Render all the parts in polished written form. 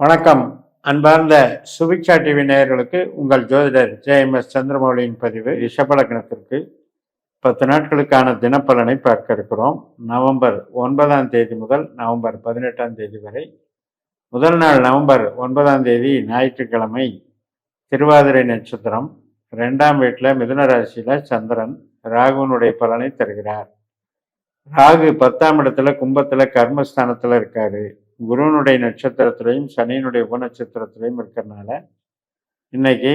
வணக்கம். அன்பார்ந்த சுபிக்ஷா டிவி நேயர்களுக்கு உங்கள் ஜோதிடர் ஜே.எம்.எஸ். சந்திரமௌலியின் பதிவு. ரிஷபலக்னத்திற்கு 10 நாட்களுக்கான தினப்பலனை பார்க்க இருக்கிறோம். நவம்பர் 9ஆம் தேதி முதல் நவம்பர் 18ஆம் தேதி வரை. முதல் நாள் நவம்பர் 9ஆம் தேதி ஞாயிற்றுக்கிழமை, திருவாதிரை நட்சத்திரம், 2ஆம் வீட்டில் மிதுன ராசியில் சந்திரன் ராகுனுடைய பலனை தருகிறார். ராகு 10ஆம் இடத்துல கும்பத்தில் கர்மஸ்தானத்தில் இருக்காரு. குருவனுடைய நட்சத்திரத்திலையும் சனியினுடைய உபநட்சத்திரத்திலையும் இருக்கிறதுனால இன்னைக்கு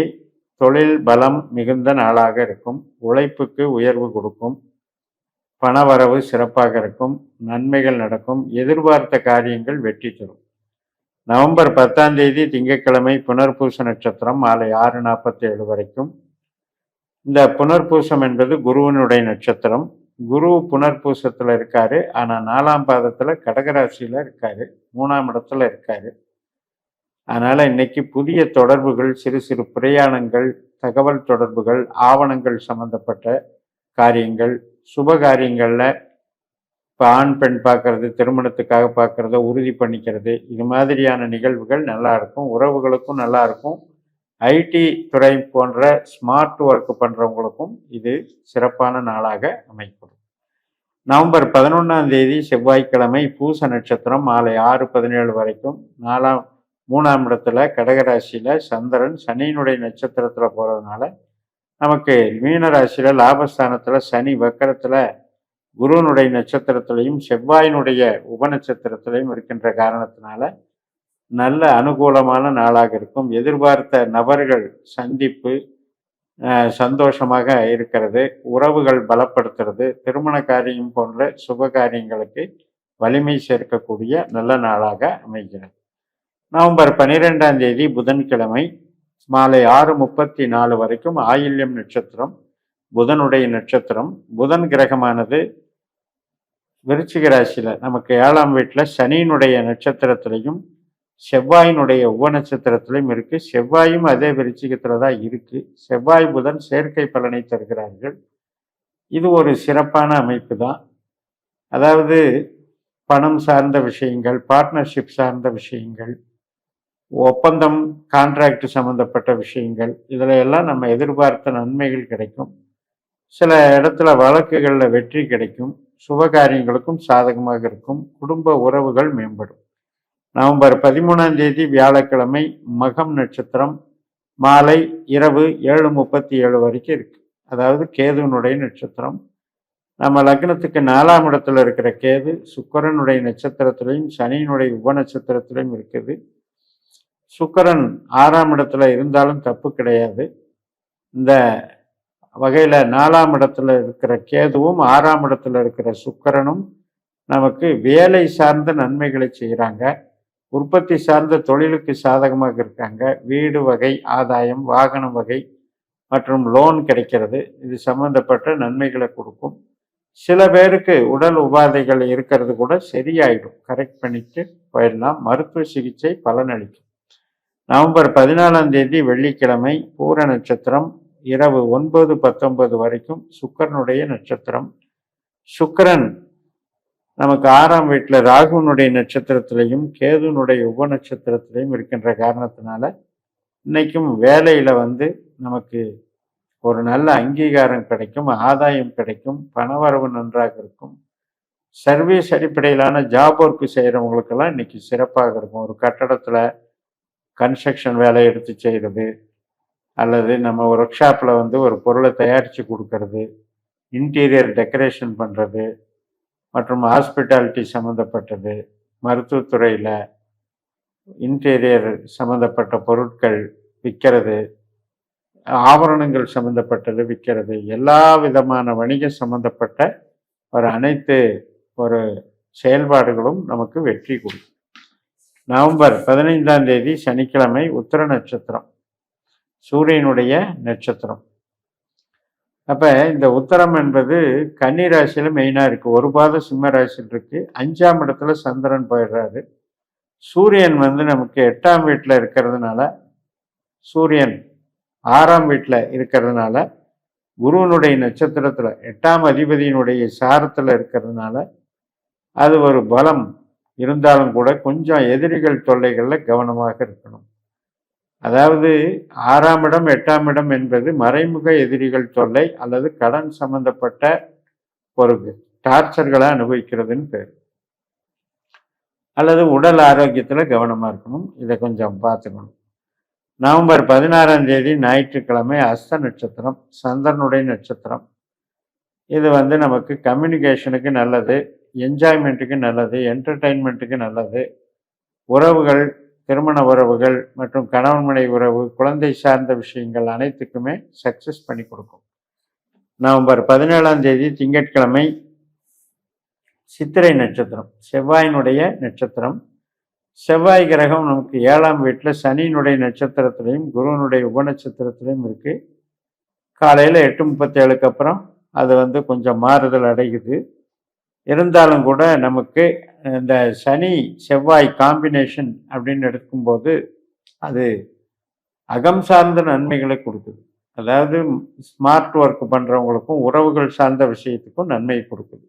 தொழில் பலம் மிகுந்த நாளாக இருக்கும். உழைப்புக்கு உயர்வு கொடுக்கும். பணவரவு சிறப்பாக இருக்கும். நன்மைகள் நடக்கும். எதிர்பார்த்த காரியங்கள் வெற்றி தரும். நவம்பர் 10ஆம் தேதி திங்கட்கிழமை புனர்பூச நட்சத்திரம் மாலை 6:47 வரைக்கும். இந்த புனர்பூசம் என்பது குருவனுடைய நட்சத்திரம். குரு புனர்பூசத்தில் இருக்காரு. ஆனால் 4ஆம் பாதத்தில் கடகராசியில் இருக்காரு. 3ஆம் இடத்துல இருக்காரு. அதனால இன்னைக்கு புதிய தொடர்புகள், சிறு சிறு பிரயாணங்கள், தகவல் தொடர்புகள், ஆவணங்கள் சம்பந்தப்பட்ட காரியங்கள், சுப காரியங்களில் இப்போ ஆண் பெண் பார்க்கறது, திருமணத்துக்காக பார்க்கறத உறுதி பண்ணிக்கிறது, இது மாதிரியான நிகழ்வுகள் நல்லா இருக்கும். உறவுகளுக்கும் நல்லா இருக்கும். ஐடி துறை போன்ற ஸ்மார்ட் ஒர்க் பண்ணுறவங்களுக்கும் இது சிறப்பான நாளாக அமைக்கப்படும். நவம்பர் 11ஆம் தேதி செவ்வாய்க்கிழமை பூச நட்சத்திரம் மாலை 6:17 வரைக்கும். 3ஆம் இடத்துல கடகராசியில் சந்திரன் சனியினுடைய நட்சத்திரத்தில் போகிறதுனால நமக்கு மீன ராசியில் லாபஸ்தானத்தில் சனி வக்கரத்தில் குருவனுடைய நட்சத்திரத்திலையும் செவ்வாயினுடைய உபநட்சத்திரத்திலையும் இருக்கின்ற காரணத்தினால நல்ல அனுகூலமான நாளாக இருக்கும். எதிர்பார்த்த நபர்கள் சந்திப்பு சந்தோஷமாக இருக்கிறது. உறவுகள் பலப்படுத்துறது, திருமண காரியம் போன்ற சுப காரியங்களுக்கு வலிமை சேர்க்கக்கூடிய நல்ல நாளாக அமைகிறது. நவம்பர் 12ஆம் தேதி புதன்கிழமை மாலை 6:34 வரைக்கும் ஆயில்யம் நட்சத்திரம் புதனுடைய நட்சத்திரம். புதன் கிரகமானது விருச்சிக ராசியில் நமக்கு 7ஆம் வீட்டில் சனியினுடைய நட்சத்திரத்திலையும் செவ்வாயினுடைய உபநட்சத்திரத்திலையும் இருக்கு. செவ்வாயும் அதே விருச்சிகத்துல தான் இருக்கு. செவ்வாய் புதன் சேர்க்கை பலனை தருகிறார்கள். இது ஒரு சிறப்பான அமைப்பு தான். அதாவது பணம் சார்ந்த விஷயங்கள், பார்ட்னர்ஷிப் சார்ந்த விஷயங்கள், ஒப்பந்தம், கான்ட்ராக்ட் சம்பந்தப்பட்ட விஷயங்கள், இதுல எல்லாம் நம்ம எதிர்பார்த்த நன்மைகள் கிடைக்கும். சில இடத்துல வழக்குகளில் வெற்றி கிடைக்கும். சுபகாரியங்களுக்கும் சாதகமாக இருக்கும். குடும்ப உறவுகள் மேம்படும். நவம்பர் 13ஆம் தேதி வியாழக்கிழமை மகம் நட்சத்திரம் மாலை இரவு 7:37 வரைக்கும் இருக்கு. அதாவது கேதுனுடைய நட்சத்திரம். நம்ம லக்னத்துக்கு 4ஆம் இடத்துல இருக்கிற கேது சுக்கிரனுடைய நட்சத்திரத்திலையும் சனியினுடைய உபநட்சத்திரத்திலையும் இருக்குது. சுக்கிரன் 6ஆம் இடத்துல இருந்தாலும் தப்பு கிடையாது. இந்த வகையில் 4ஆம் இடத்துல இருக்கிற கேதுவும் 6ஆம் இடத்துல இருக்கிற சுக்கிரனும் நமக்கு வேலை சார்ந்த நன்மைகளை செய்கிறாங்க. உற்பத்தி சார்ந்த தொழிலுக்கு சாதகமாக இருக்காங்க. வீடு வகை ஆதாயம், வாகனம் வகை மற்றும் லோன் கிடைக்கிறது. இது சம்பந்தப்பட்ட நன்மைகளை கொடுக்கும். சில பேருக்கு உடல் உபாதைகள் இருக்கிறது கூட சரியாயிடும். கரெக்ட் பண்ணிட்டு போயிடலாம். மருத்துவ சிகிச்சை பலனளிக்கும். நவம்பர் 14ஆம் தேதி வெள்ளிக்கிழமை பூர நட்சத்திரம் இரவு 9:19 வரைக்கும் சுக்கிரனுடைய நட்சத்திரம். சுக்கிரன் நமக்கு 6ஆம் வீட்டில் ராகுனுடைய நட்சத்திரத்திலையும் கேதுனுடைய உபநட்சத்திரத்திலையும் இருக்கின்ற காரணத்தினால இன்னைக்கும் வேலையில் நமக்கு ஒரு நல்ல அங்கீகாரம் கிடைக்கும். ஆதாயம் கிடைக்கும். பணவரவு நன்றாக இருக்கும். சர்வீஸ் அடிப்படையிலான ஜாப் ஒர்க்கு செய்கிறவங்களுக்கெல்லாம் இன்னைக்கு சிறப்பாக இருக்கும். ஒரு கட்டடத்தில் கன்ஸ்ட்ரக்ஷன் வேலை எடுத்து செய்கிறது, அல்லது நம்ம ஒர்க் ஷாப்பில் ஒரு பொருளை தயாரித்து கொடுக்கறது, இன்டீரியர் டெக்கரேஷன் பண்ணுறது மற்றும் ஹாஸ்பிட்டாலிட்டி சம்மந்தப்பட்டது, மருத்துவத்துறையில் இன்டீரியர் சம்மந்தப்பட்ட பொருட்கள் விற்கிறது, ஆபரணங்கள் சம்மந்தப்பட்டது விற்கிறது, எல்லா விதமான வணிக சம்மந்தப்பட்ட அனைத்து செயல்பாடுகளும் நமக்கு வெற்றி கொடுக்கும். நவம்பர் 15ஆம் தேதி சனிக்கிழமை உத்திர நட்சத்திரம் சூரியனுடைய நட்சத்திரம். அப்போ இந்த உத்தரம் என்பது கன்னி ராசியில் மெயினாக இருக்குது. ஒரு பாதம் சிம்ம ராசியில் இருக்குது. 5ஆம் இடத்துல சந்திரன் போயிடுறாரு. சூரியன் நமக்கு 8ஆம் வீட்டில் இருக்கிறதுனால, சூரியன் 6ஆம் வீட்டில் இருக்கிறதுனால, குருவனுடைய நட்சத்திரத்தில் 8ஆம் அதிபதியினுடைய சாரத்தில் இருக்கிறதுனால அது ஒரு பலம் இருந்தாலும் கூட கொஞ்சம் எதிரிகள் தொல்லைகளில் கவனமாக இருக்கணும். அதாவது 6ஆம் இடம் 8ஆம் இடம் என்பது மறைமுக எதிரிகள் தொல்லை அல்லது கடன் சம்பந்தப்பட்ட ஒரு டார்ச்சர்களை அனுபவிக்கிறதுன்னு பேர். அல்லது உடல் ஆரோக்கியத்தில் கவனமாக இருக்கணும். இதை கொஞ்சம் பார்த்துக்கணும். நவம்பர் 16ஆம் தேதி ஞாயிற்றுக்கிழமை அஸ்த நட்சத்திரம், சந்திரனுடைய நட்சத்திரம். இது வந்து நமக்கு கம்யூனிகேஷனுக்கு நல்லது, என்ஜாய்மெண்ட்டுக்கு நல்லது, என்டர்டெயின்மெண்ட்டுக்கு நல்லது, உறவுகள், திருமண உறவுகள் மற்றும் கணவன் மனைவி உறவு, குழந்தை சார்ந்த விஷயங்கள் அனைத்துக்குமே சக்ஸஸ் பண்ணி கொடுக்கும். நவம்பர் 17ஆம் தேதி திங்கட்கிழமை சித்திரை நட்சத்திரம், செவ்வாயினுடைய நட்சத்திரம். செவ்வாய் கிரகம் நமக்கு 7ஆம் வீட்டில் சனியினுடைய நட்சத்திரத்திலையும் குருவனுடைய உபநட்சத்திரத்திலையும் இருக்குது. காலையில் 8:37க்கு அப்புறம் அது வந்து கொஞ்சம் மாறுதல் அடையுது. இருந்தாலும் கூட நமக்கு இந்த சனி செவ்வாய் காம்பினேஷன் அப்படின்னு எடுக்கும்போது அது அகம் சார்ந்த நன்மைகளை கொடுக்குது. அதாவது ஸ்மார்ட் ஒர்க் பண்ணுறவங்களுக்கும் உறவுகள் சார்ந்த விஷயத்துக்கும் நன்மை கொடுக்குது.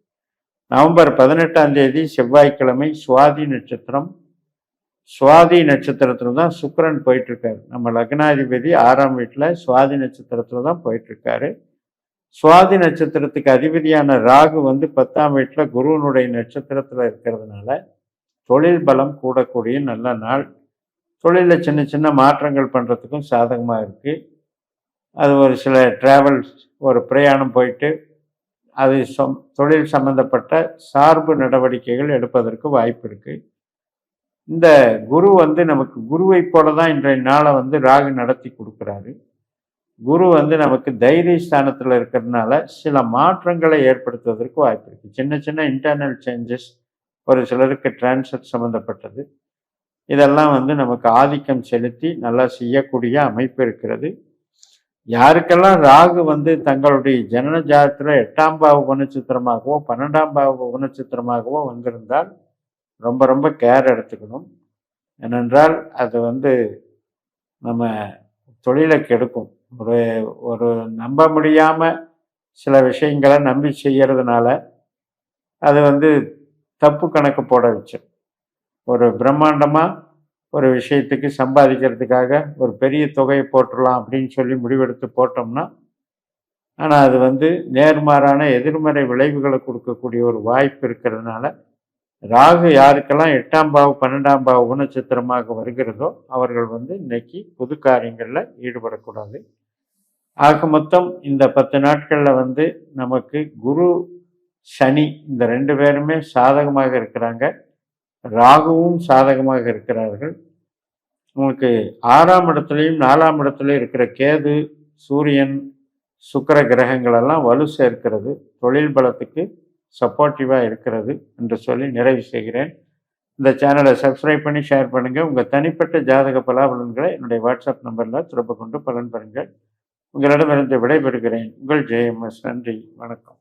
நவம்பர் 18ஆம் தேதி செவ்வாய்க்கிழமை சுவாதி நட்சத்திரம். சுவாதி நட்சத்திரத்தில் தான் சுக்கிரன் போயிட்டுருக்காரு. நம்ம லக்னாதிபதி 6ஆம் வீட்டில் சுவாதி நட்சத்திரத்தில் தான் போயிட்டுருக்காரு. சுவாதி நட்சத்திரத்துக்கு அதிபதியான ராகு வந்து 10ஆம் வீட்டில் குருவனுடைய நட்சத்திரத்தில் இருக்கிறதுனால தொழில் பலம் கூடக்கூடிய நல்ல நாள். தொழிலில் சின்ன சின்ன மாற்றங்கள் பண்ணுறதுக்கும் சாதகமாக இருக்குது. அது ஒரு சில ட்ராவல்ஸ், ஒரு பிரயாணம் போயிட்டு அது தொழில் சம்பந்தப்பட்ட சார்பு நடவடிக்கைகள் எடுப்பதற்கு வாய்ப்பு இருக்குது. இந்த குரு வந்து நமக்கு குருவை போல தான் இன்றைய நாளை வந்து ராகு நடத்தி கொடுக்குறாரு. குரு வந்து நமக்கு தைரிய ஸ்தானத்தில் இருக்கிறதுனால சில மாற்றங்களை ஏற்படுத்துவதற்கு வாய்ப்பு இருக்குது. சின்ன சின்ன இன்டர்னல் சேஞ்சஸ், ஒரு சிலருக்கு டிரான்ஸ்ஃபர் சம்மந்தப்பட்டது, இதெல்லாம் வந்து நமக்கு ஆதிக்கம் செலுத்தி நல்லா செய்யக்கூடிய அமைப்பு இருக்கிறது. யாருக்கெல்லாம் ராகு வந்து தங்களுடைய ஜனன ஜாதகத்தில் 8ஆம் பாவ உபநட்சத்திரமாகவோ 12ஆம் பாவ உபநட்சத்திரமாகவோ வந்திருந்தால் ரொம்ப ரொம்ப கேர் எடுத்துக்கணும். ஏனென்றால் அது வந்து நம்ம தொழிலை கெடுக்கும். ஒரு நம்ப முடியாமல் சில விஷயங்களை நம்பி செய்கிறதுனால அது வந்து தப்பு கணக்கு போட வச்சு ஒரு பிரம்மாண்டமாக ஒரு விஷயத்துக்கு சம்பாதிக்கிறதுக்காக ஒரு பெரிய தொகையை போட்டுடலாம் அப்படின்னு சொல்லி முடிவெடுத்து போட்டோம்னா, ஆனால் அது வந்து நேர்மாறான எதிர்மறை விளைவுகளை கொடுக்கக்கூடிய ஒரு வாய்ப்பு இருக்கிறதுனால ராகு யாருக்கெல்லாம் 8ஆம் பாவ 12ஆம் பாவ உபநட்சத்திரமாக வருகிறதோ அவர்கள் வந்து இன்னைக்கு புது காரியங்களில் ஈடுபடக்கூடாது. ஆக மொத்தம் இந்த 10 நாட்களில் வந்து நமக்கு குரு சனி இந்த 2 பேருமே சாதகமாக இருக்கிறாங்க. ராகுவும் சாதகமாக இருக்கிறார்கள். உங்களுக்கு 6ஆம் இடத்துலையும் 4ஆம் இடத்துலையும் இருக்கிற கேது, சூரியன், சுக்கிர கிரகங்களெல்லாம் வலு சேர்க்கிறது, தொழில் பலத்துக்கு சப்போர்ட்டிவாக இருக்கிறது என்று சொல்லி நிறைவு செய்கிறேன். இந்த சேனலை சப்ஸ்கிரைப் பண்ணி ஷேர் பண்ணுங்கள். உங்கள் தனிப்பட்ட ஜாதக பலாபலன்களை என்னுடைய வாட்ஸ்அப் நம்பரில் தொடர்பு கொண்டு பலன் பெறுங்கள். உங்களிடமிருந்து விடைபெறுகிறேன். உங்கள் JMS. நன்றி, வணக்கம்.